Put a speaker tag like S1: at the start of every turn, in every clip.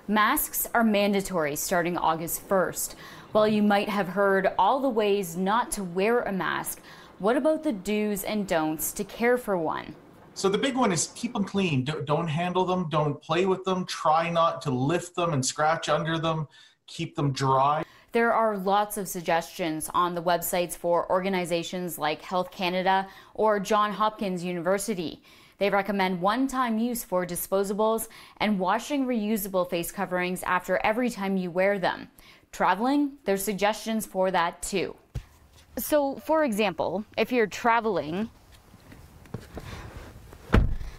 S1: Masks are mandatory starting August 1st. While you might have heard all the ways not to wear a mask, what about the do's and don'ts to care for one?
S2: So the big one is keep them clean. Don't handle them. Don't play with them. Try not to lift them and scratch under them. Keep them dry.
S1: There are lots of suggestions on the websites for organizations like Health Canada or Johns Hopkins University. They recommend one-time use for disposables and washing reusable face coverings after every time you wear them. Traveling, there's suggestions for that too. So, for example, if you're traveling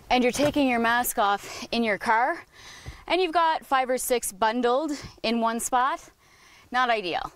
S1: and you're taking your mask off in your car and you've got 5 or 6 bundled in one spot, not ideal.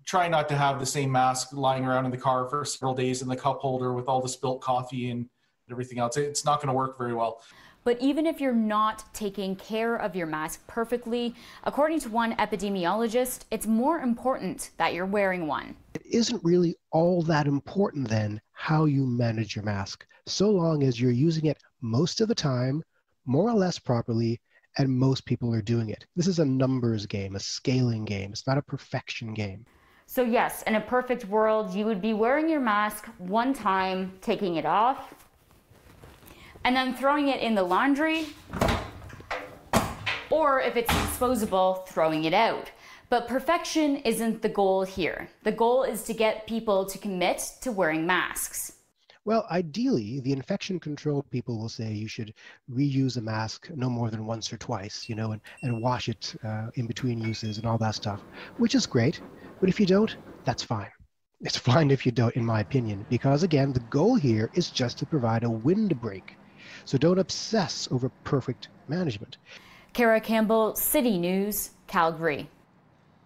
S2: Try not to have the same mask lying around in the car for several days in the cup holder with all the spilt coffee and everything else. It's not going to work very well.
S1: But even if you're not taking care of your mask perfectly, according to one epidemiologist, it's more important that you're wearing one.
S3: It isn't really all that important then how you manage your mask, so long as you're using it most of the time, more or less properly, and most people are doing it. This is a numbers game, a scaling game. It's not a perfection game.
S1: So yes, in a perfect world, you would be wearing your mask one time, taking it off, and then throwing it in the laundry, or if it's disposable, throwing it out. But perfection isn't the goal here. The goal is to get people to commit to wearing masks.
S3: Well, ideally, the infection control people will say you should reuse a mask no more than once or twice, and wash it in between uses and all that stuff, which is great. But if you don't, that's fine. It's fine if you don't, in my opinion, because again, the goal here is just to provide a windbreak. So don't obsess over perfect management.
S1: Cara Campbell, City News, Calgary.